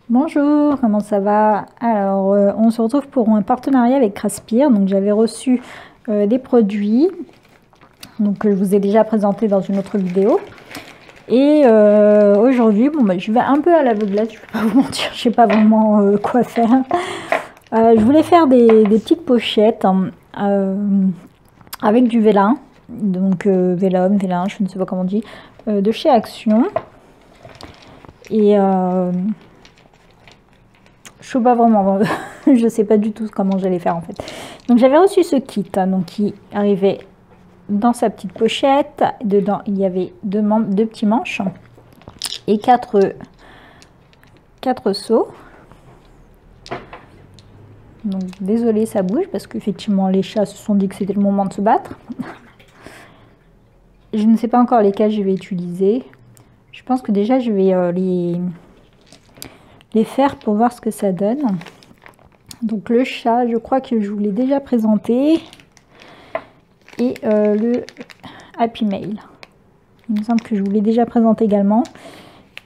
Bonjour, comment ça va? Alors, on se retrouve pour un partenariat avec Craspir. Donc, j'avais reçu des produits donc, que je vous ai déjà présenté dans une autre vidéo. Et aujourd'hui, je vais un peu à l'aveuglette, je ne vais pas vous mentir, je ne sais pas vraiment quoi faire. Je voulais faire des petites pochettes avec du vélin, donc vélum, vélin, je ne sais pas comment on dit, de chez Action. Et je sais pas vraiment, je sais pas du tout comment j'allais faire en fait. Donc j'avais reçu ce kit, donc qui arrivait dans sa petite pochette. Dedans il y avait deux petits manches et quatre seaux. Donc désolé, ça bouge parce qu'effectivement les chats se sont dit que c'était le moment de se battre. Je ne sais pas encore lesquels je vais utiliser. Je pense que déjà je vais les faire pour voir ce que ça donne. Donc le chat, je crois que je vous l'ai déjà présenté. Et le Happy Mail. Il me semble que je vous l'ai déjà présenté également.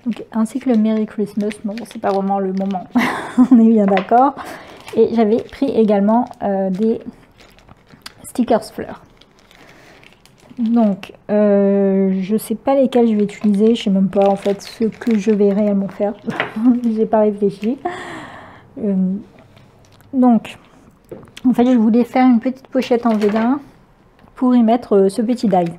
Donc, ainsi que le Merry Christmas. Bon, c'est pas vraiment le moment. On est bien d'accord. Et j'avais pris également des stickers fleurs. Donc, je sais pas lesquels je vais utiliser. Je sais même pas en fait ce que je vais réellement faire. J'ai pas réfléchi. Donc, en fait, je voulais faire une petite pochette en vélin pour y mettre ce petit die.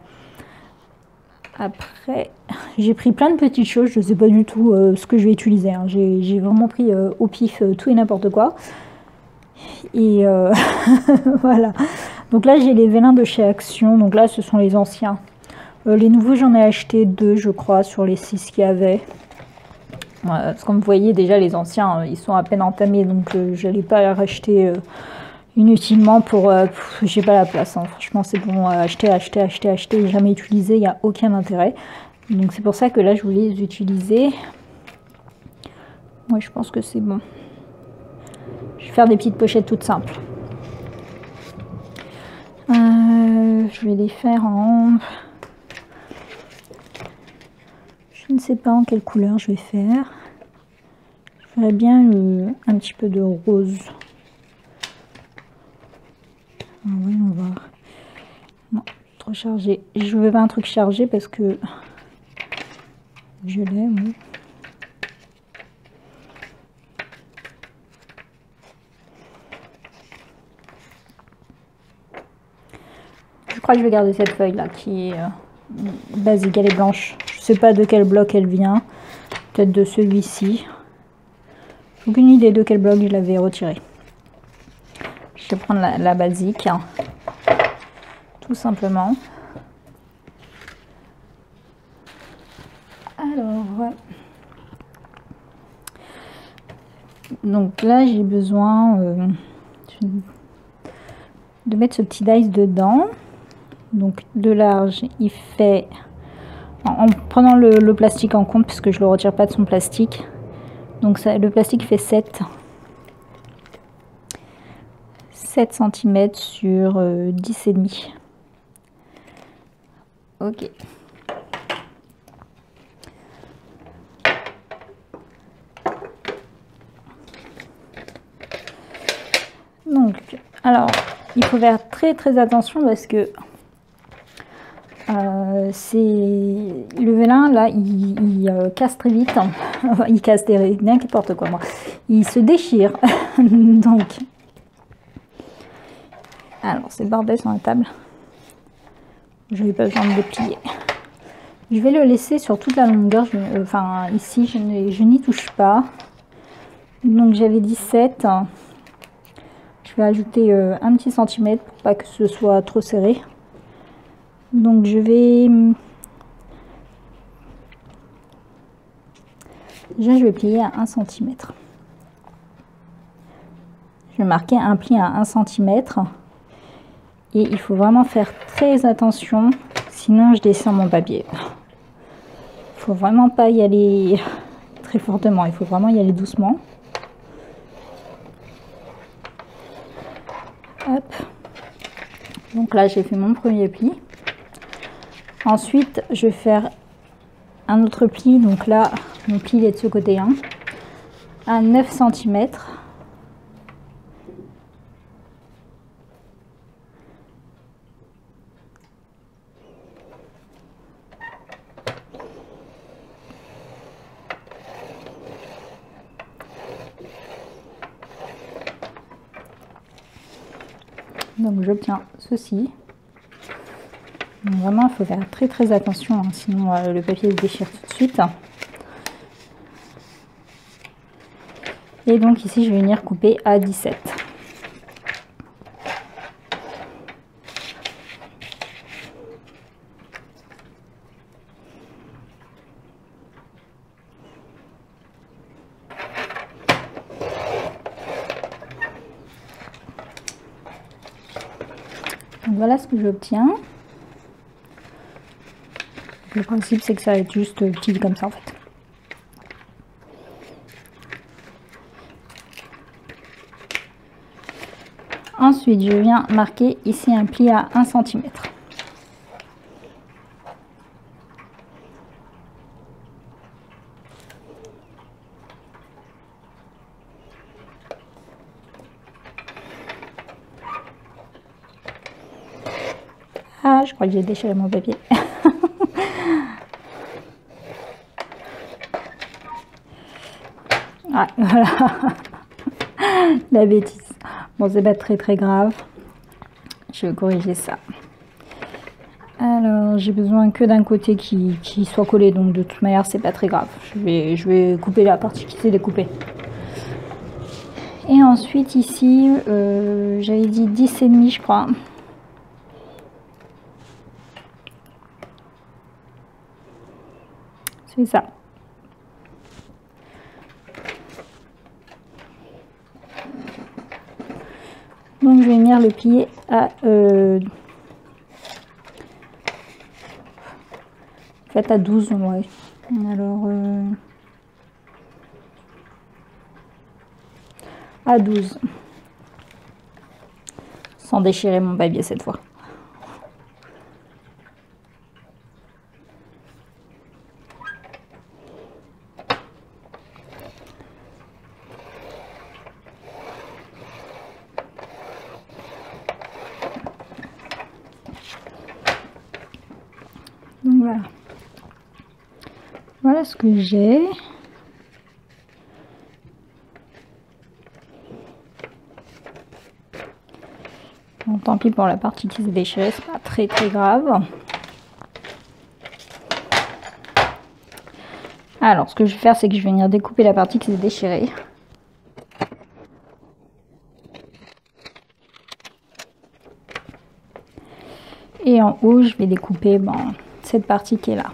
Après, j'ai pris plein de petites choses. Je sais pas du tout ce que je vais utiliser. Hein. J'ai vraiment pris au pif tout et n'importe quoi. Et voilà. Donc là, j'ai les vélins de chez Action. Donc là, ce sont les anciens. Les nouveaux, j'en ai acheté 2, je crois, sur les 6 qu'il y avait. Parce que comme vous voyez, déjà, les anciens, ils sont à peine entamés. Donc, je n'allais pas les racheter inutilement pour... j'ai pas la place. Hein. Franchement, c'est bon. Acheter, jamais utiliser. Il n'y a aucun intérêt. Donc, c'est pour ça que là, je voulais les utiliser. Moi, je pense que c'est bon. Je vais faire des petites pochettes toutes simples. Je vais les faire en... Je ne sais pas en quelle couleur je vais faire. Je ferais bien un petit peu de rose. Voyons voir. Non, trop chargé. Je veux pas un truc chargé parce que je l'ai, oui. Je crois que je vais garder cette feuille là qui est basique, elle est blanche. Je sais pas de quel bloc elle vient. Peut-être de celui-ci. Aucune idée de quel bloc je l'avais retiré. Je vais prendre la basique. Tout simplement. Alors, donc là j'ai besoin de mettre ce petit dice dedans. Donc de large, il fait, en prenant le plastique en compte, puisque je ne le retire pas de son plastique. Donc ça, le plastique fait 7 cm sur 10,5. Ok. Donc, alors, il faut faire très attention parce que c'est le vélin là, il casse très vite. Il casse n'importe quoi, moi. Il se déchire. Donc, alors c'est bordel sur la table. Je n'ai pas besoin de déplier. Je vais le laisser sur toute la longueur. Enfin, ici, je n'y touche pas. Donc, j'avais 17. Je vais ajouter un petit centimètre pour pas que ce soit trop serré. Donc je vais... Déjà je vais plier à 1 cm. Je vais marquer un pli à 1 cm. Et il faut vraiment faire très attention, sinon je descends mon papier. Il faut vraiment pas y aller très fortement, il faut vraiment y aller doucement. Hop. Donc là j'ai fait mon premier pli. Ensuite, je vais faire un autre pli. Donc là, mon pli est de ce côté. Hein. à 9 cm. Donc j'obtiens ceci. Donc, vraiment, il faut faire très attention, hein, sinon le papier se déchire tout de suite. Et donc ici, je vais venir couper à 17. Donc voilà ce que j'obtiens. Le principe, c'est que ça va être juste petit comme ça en fait. Ensuite, je viens marquer ici un pli à 1 cm. Ah, je crois que j'ai déchiré mon papier. Ah, voilà. La bêtise. Bon, c'est pas très grave. Je vais corriger ça. Alors, j'ai besoin que d'un côté qui soit collé, donc de toute manière, c'est pas très grave. Je vais couper la partie qui s'est découpée. Et ensuite, ici, j'avais dit 10,5, je crois. C'est ça. Donc je vais venir le plier à en fait à 12, ouais. Alors à 12. Sans déchirer mon papier cette fois. Donc voilà. Voilà ce que j'ai. Bon, tant pis pour la partie qui s'est déchirée, c'est pas très grave. Alors, ce que je vais faire, c'est que je vais venir découper la partie qui s'est déchirée. Et en haut, je vais découper cette partie qui est là.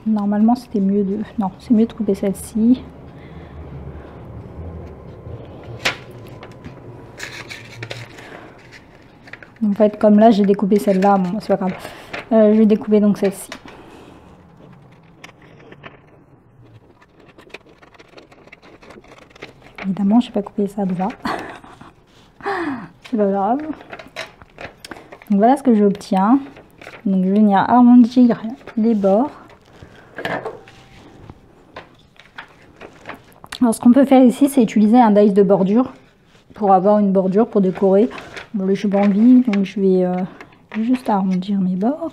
Normalement, c'était mieux de... Non, c'est mieux de couper celle-ci. En fait, comme là, j'ai découpé celle-là, bon, c'est pas grave. Je vais découper donc celle-ci. Évidemment, je n'ai pas coupé ça droit. C'est pas grave. Donc voilà ce que j'obtiens. Donc je vais venir arrondir les bords. Alors ce qu'on peut faire ici, c'est utiliser un dies de bordure pour avoir une bordure pour décorer. Bon, là, je n'ai pas envie, donc je vais juste arrondir mes bords.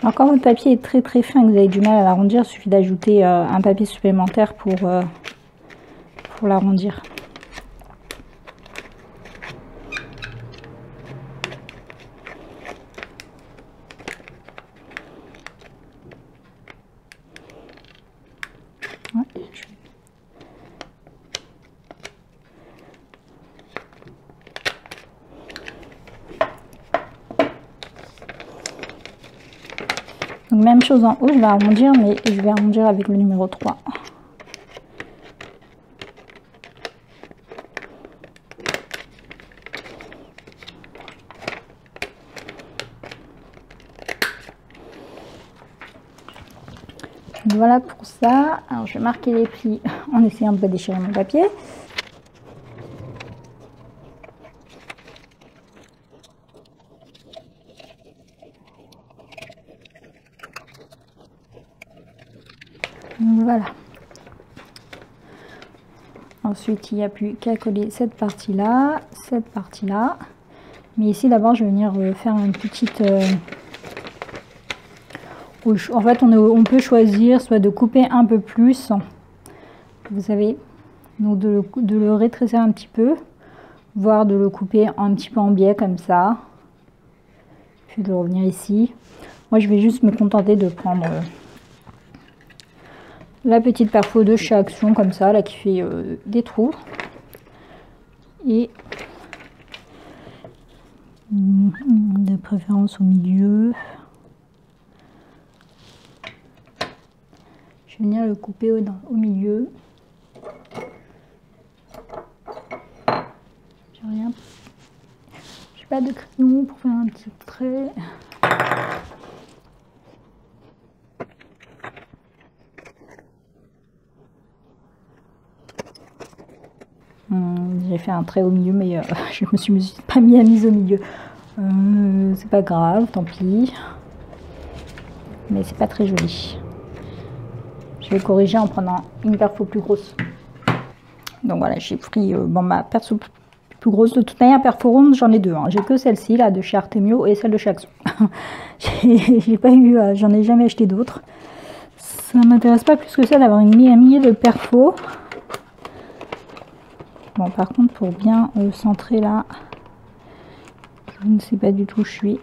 Alors quand votre papier est très fin et que vous avez du mal à l'arrondir, il suffit d'ajouter un papier supplémentaire pour l'arrondir. Ouais, donc même chose en haut, je vais arrondir, mais je vais arrondir avec le numéro 3. Voilà pour ça. Alors je vais marquer les prix en essayant de pas déchirer mon papier. Voilà. Ensuite, il n'y a plus qu'à coller cette partie-là, cette partie-là. Mais ici, d'abord, je vais venir faire une petite... En fait, on peut choisir soit de couper un peu plus, vous savez, donc de le rétrécir un petit peu, voire de le couper un petit peu en biais comme ça. Puis de revenir ici. Moi, je vais juste me contenter de prendre la petite perfo de chez Action comme ça, là, qui fait des trous. Et de préférence au milieu. Je vais venir le couper au milieu. J'ai rien. J'ai pas de crayon pour faire un petit trait. J'ai fait un trait au milieu, mais je me suis pas mise au milieu. C'est pas grave, tant pis. Mais c'est pas très joli. Je vais corriger en prenant une perfo plus grosse. Donc voilà, j'ai pris ma perso plus grosse. De toute manière, perfo ronde, j'en ai deux. Hein. J'ai que celle-ci, là, de chez Artemio, et celle de chez Action. J'ai pas eu, j'en ai jamais acheté d'autres. Ça m'intéresse pas plus que ça d'avoir un millier de perfos. Bon, par contre, pour bien centrer là, je ne sais pas du tout où je suis.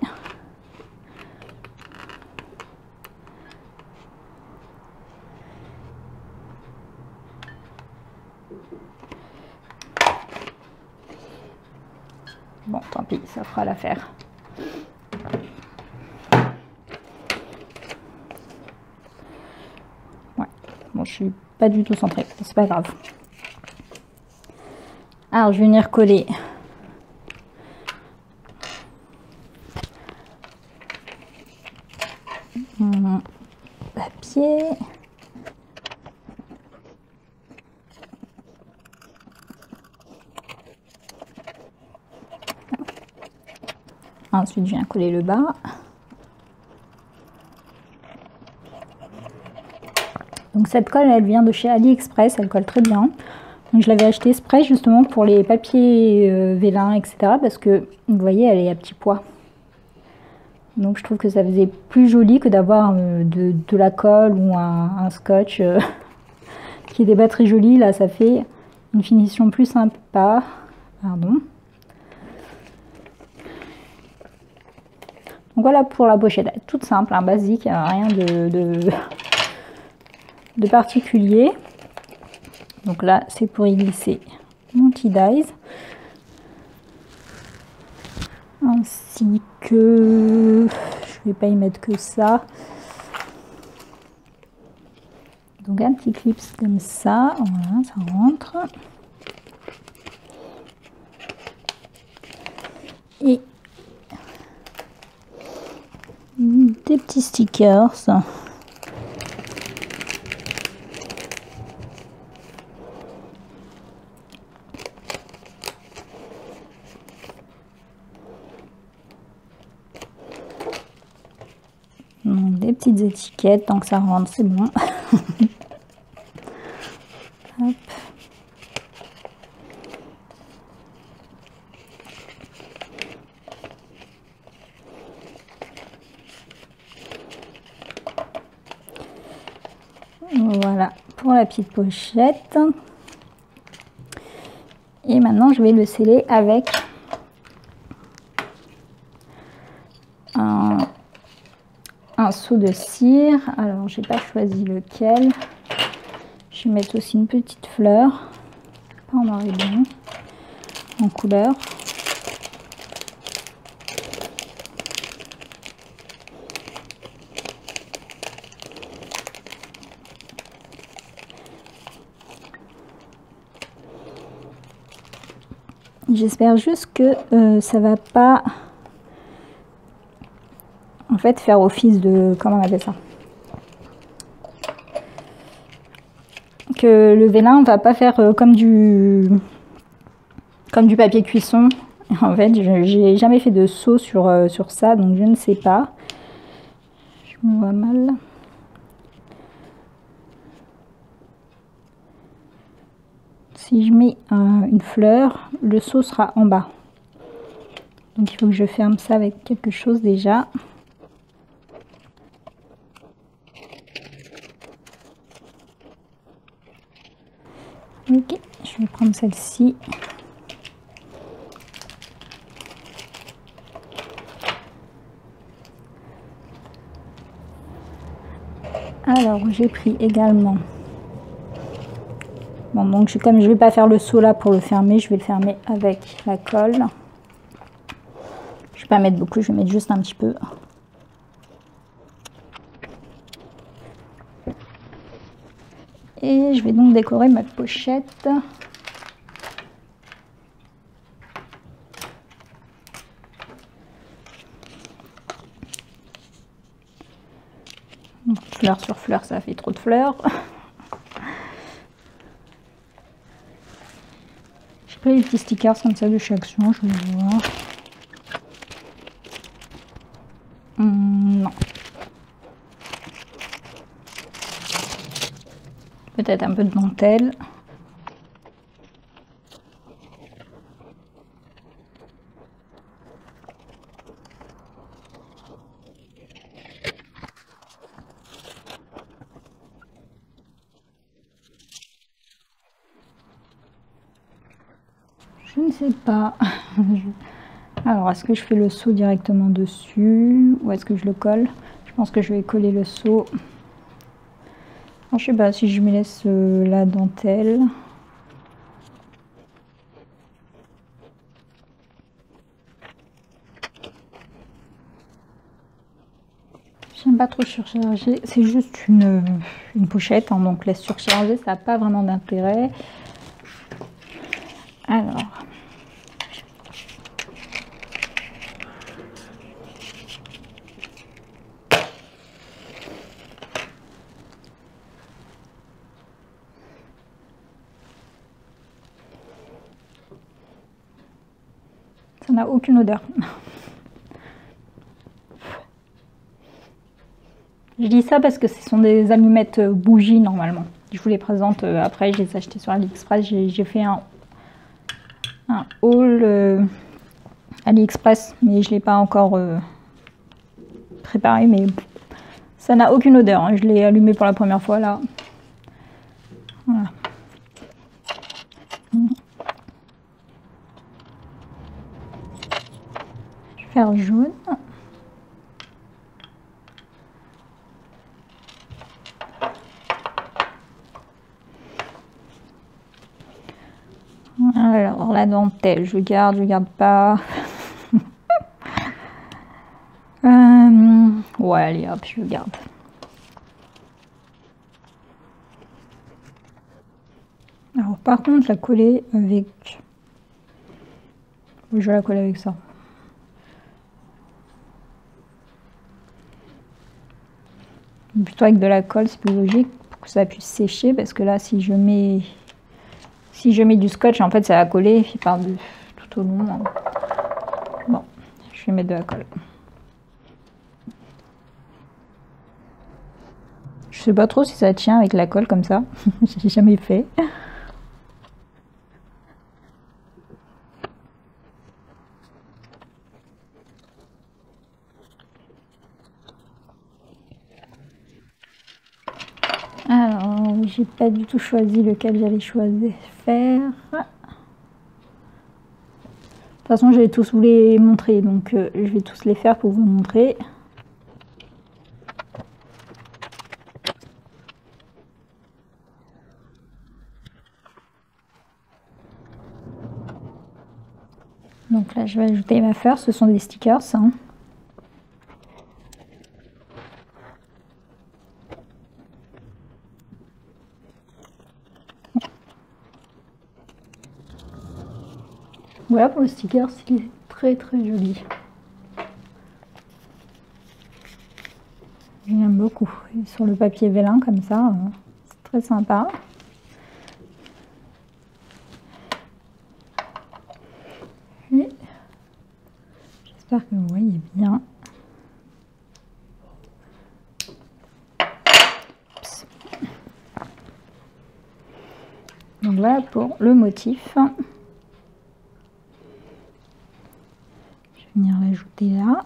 Bon, tant pis, ça fera l'affaire. Ouais, bon, je suis pas du tout centrée, c'est pas grave. Alors, je vais venir coller mon papier. Ensuite, je viens coller le bas. Donc cette colle, elle vient de chez AliExpress, elle colle très bien. Donc je l'avais acheté exprès justement pour les papiers vélins, etc. Parce que, vous voyez, elle est à petit pois. Donc je trouve que ça faisait plus joli que d'avoir de la colle ou un scotch qui n'était pas très joli. Là, ça fait une finition plus sympa. Pardon. Donc voilà pour la pochette, elle est toute simple, hein, basique, rien de particulier. Donc là, c'est pour y glisser mon tea dyes. Ainsi que... je vais pas y mettre que ça. Donc un petit clip comme ça, voilà, ça rentre. Et des petits stickers. Donc, des petites étiquettes, tant que ça rentre, c'est bon. Hop. Voilà pour la petite pochette. Et maintenant, je vais le sceller avec un seau de cire. Alors, j'ai pas choisi lequel. Je vais mettre aussi une petite fleur, pas en noir et blanc, en couleur. J'espère juste que ça va pas en fait faire office de, comment on appelle ça, que le vélin va pas faire comme du papier cuisson. En fait, j'ai jamais fait de seau sur ça, donc je ne sais pas. Je me vois mal. Si je mets une fleur, le seau sera en bas. Donc il faut que je ferme ça avec quelque chose déjà. Ok, je vais prendre celle-ci. Alors j'ai pris également. Bon, donc comme je vais pas faire le seau là pour le fermer, je vais le fermer avec la colle. Je vais pas mettre beaucoup, je vais mettre juste un petit peu. Et je vais donc décorer ma pochette. Donc, fleur sur fleur, ça fait trop de fleurs. J'ai pris les petits stickers comme ça de chaque son, je vais voir. Non. Peut-être un peu de dentelle. Je ne sais pas. Alors, est-ce que je fais le seau directement dessus ou est-ce que je le colle? Je pense que je vais coller le seau. Alors, je sais pas si je me laisse la dentelle. J'aime pas trop surcharger. C'est juste une pochette, hein, donc laisse surcharger, ça n'a pas vraiment d'intérêt. Alors. Ça n'a aucune odeur. Je dis ça parce que ce sont des allumettes bougies normalement. Je vous les présente après, je les ai achetées sur AliExpress. J'ai fait un haul AliExpress, mais je ne l'ai pas encore préparé. Mais ça n'a aucune odeur, hein. Je l'ai allumé pour la première fois là. Voilà. Je vais faire jaune. Alors la dentelle, je garde pas. Ouais, allez hop, je garde. Alors par contre, la coller avec... Je vais la coller avec ça. Plutôt avec de la colle, c'est plus logique pour que ça puisse sécher, parce que là, si je mets du scotch, en fait, ça va coller tout au long. Hein. Bon, je vais mettre de la colle. Je sais pas trop si ça tient avec la colle comme ça. J'ai jamais fait. Alors, j'ai pas du tout choisi lequel j'allais choisir faire. De toute façon, je vais tous vous les montrer, donc je vais tous les faire pour vous montrer. Donc là, je vais ajouter ma fleur. Ce sont des stickers, hein. Voilà pour le sticker, il est très joli. J'aime beaucoup. Et sur le papier vélin comme ça, c'est très sympa. J'espère que vous voyez bien. Oups. Donc voilà pour le motif. Je vais venir l'ajouter là.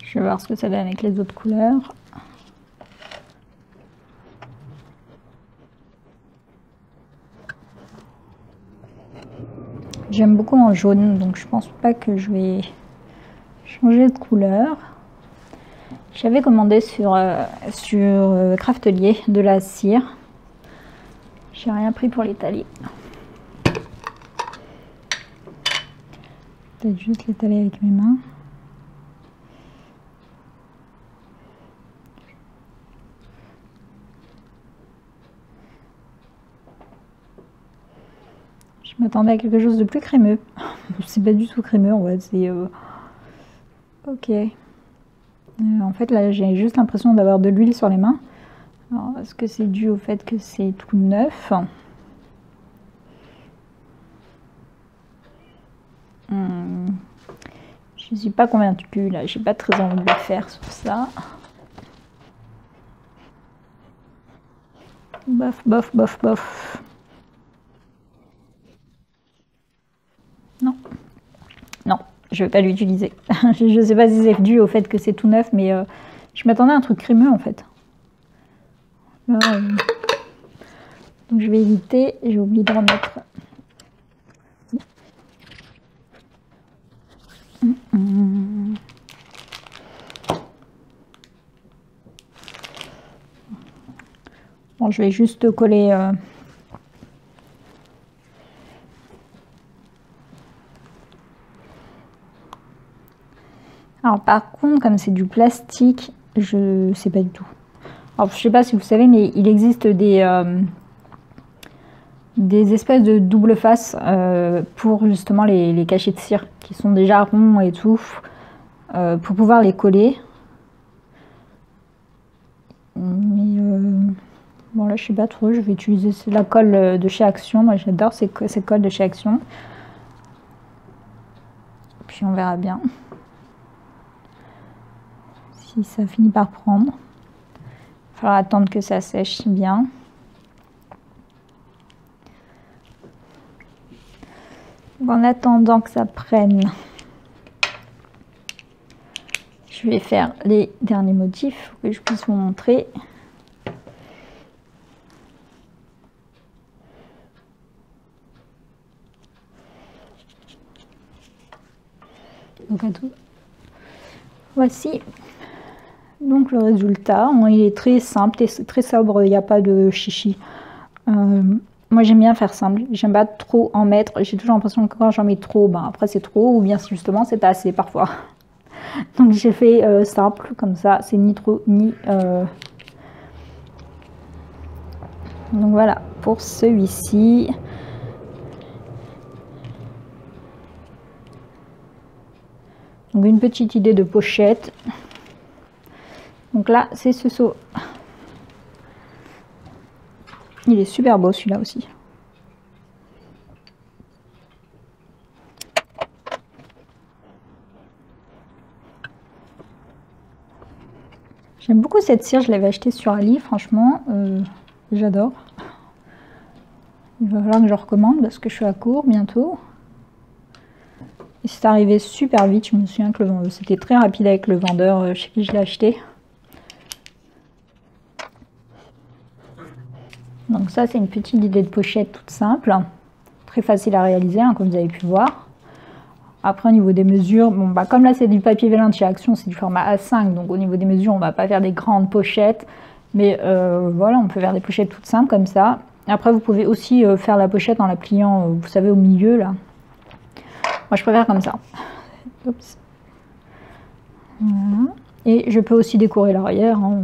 Je vais voir ce que ça donne avec les autres couleurs. J'aime beaucoup en jaune, donc je pense pas que je vais changer de couleur. J'avais commandé sur Craftelier de la cire. J'ai rien pris pour l'étaler. Peut-être juste l'étaler avec mes mains. Je m'attendais à quelque chose de plus crémeux. C'est pas du tout crémeux en fait, c'est... Ok. En fait là j'ai juste l'impression d'avoir de l'huile sur les mains. Alors est-ce que c'est dû au fait que c'est tout neuf? Je suis pas convaincue là, j'ai pas très envie de le faire sur ça. Bof, bof, bof, bof. Non. Non, je vais pas l'utiliser. Je sais pas si c'est dû au fait que c'est tout neuf, mais je m'attendais à un truc crémeux en fait. Là, donc je vais éviter, j'ai oublié de remettre. Bon, je vais juste coller alors par contre, comme c'est du plastique, je sais pas du tout. Alors je sais pas si vous savez, mais il existe des espèces de double face pour justement les cachets de cire qui sont déjà ronds et tout, pour pouvoir les coller. Mais bon là je sais pas trop, je vais utiliser la colle de chez Action. Moi j'adore ces colles de chez Action. Puis on verra bien si ça finit par prendre. Il va falloir attendre que ça sèche bien. En attendant que ça prenne, je vais faire les derniers motifs pour que je puisse vous montrer. Donc à tout. Voici donc le résultat. Il est très simple, très sobre, il n'y a pas de chichi. Moi j'aime bien faire simple, j'aime pas trop en mettre, j'ai toujours l'impression que quand j'en mets trop, ben après c'est trop, ou bien justement c'est pas assez parfois. Donc j'ai fait simple, comme ça, c'est ni trop ni... Donc voilà, pour celui-ci. Donc une petite idée de pochette. Donc là, c'est ce seau. Il est super beau celui-là aussi. J'aime beaucoup cette cire, je l'avais achetée sur Ali, franchement, j'adore. Il va falloir que je recommande parce que je suis à court bientôt. Et c'est arrivé super vite, je me souviens que c'était très rapide avec le vendeur chez qui je l'ai acheté. Donc ça c'est une petite idée de pochette toute simple, très facile à réaliser hein, comme vous avez pu voir. Après au niveau des mesures, bon bah comme là c'est du papier vélin de chez Action, c'est du format A5, donc au niveau des mesures on va pas faire des grandes pochettes, mais voilà on peut faire des pochettes toutes simples comme ça. Après vous pouvez aussi faire la pochette en la pliant, vous savez au milieu là. Moi je préfère comme ça. Oups. Voilà. Et je peux aussi décorer l'arrière hein,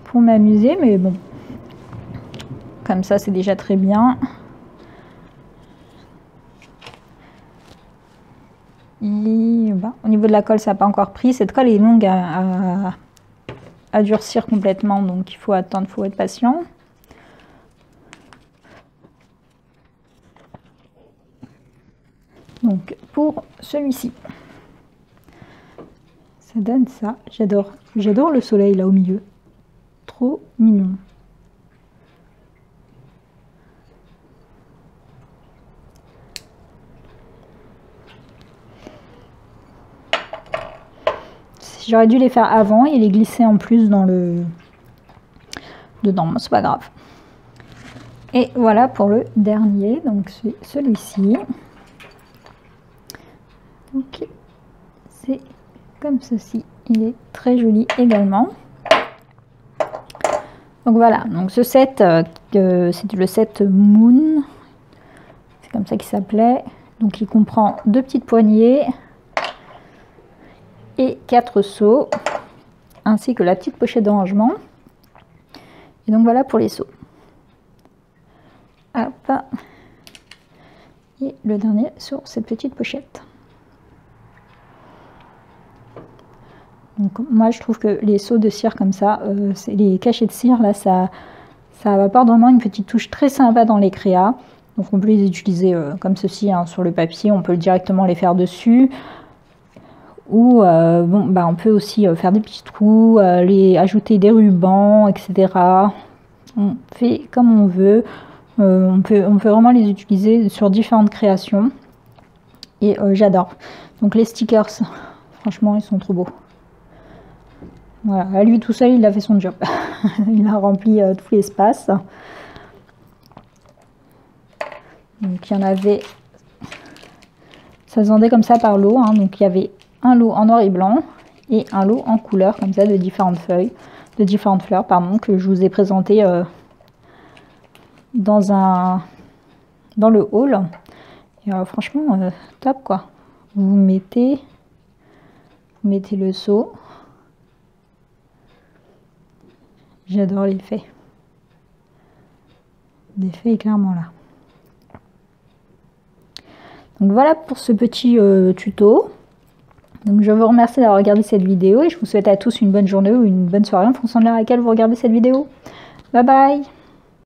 pour m'amuser, mais bon. Comme ça, c'est déjà très bien. Et, bah, au niveau de la colle, ça n'a pas encore pris. Cette colle est longue à à durcir complètement, donc il faut attendre, il faut être patient. Donc pour celui-ci, ça donne ça. J'adore le soleil là au milieu, trop mignon. J'aurais dû les faire avant et les glisser en plus dans le dedans, c'est pas grave. Et voilà pour le dernier, donc c'est celui-ci. Donc c'est comme ceci, il est très joli également. Donc voilà, donc ce set, c'était le set Moon, c'est comme ça qu'il s'appelait. Donc il comprend 2 petites poignées et 4 seaux, ainsi que la petite pochette de rangement. Et donc voilà pour les seaux. Hop. Et le dernier sur cette petite pochette. Donc moi je trouve que les seaux de cire comme ça, les cachets de cire là, ça apporte vraiment une petite touche très sympa dans les créas. Donc on peut les utiliser comme ceci hein, sur le papier, on peut directement les faire dessus. Ou bon, bah, on peut aussi faire des petits trous, ajouter des rubans, etc. On fait comme on veut. On peut vraiment les utiliser sur différentes créations. Et j'adore. Donc les stickers, franchement, ils sont trop beaux. Voilà, à lui tout seul, il a fait son job. Il a rempli tout l'espace. Donc il y en avait... Ça se vendait comme ça par lot. Hein, donc il y avait un lot en noir et blanc et un lot en couleur comme ça de différentes feuilles, de différentes fleurs pardon, que je vous ai présenté dans le haul. Et franchement top quoi. Vous mettez le seau. J'adore l'effet. L'effet est clairement là. Donc voilà pour ce petit tuto. Donc je vous remercie d'avoir regardé cette vidéo et je vous souhaite à tous une bonne journée ou une bonne soirée en fonction de l'heure à laquelle vous regardez cette vidéo. Bye bye!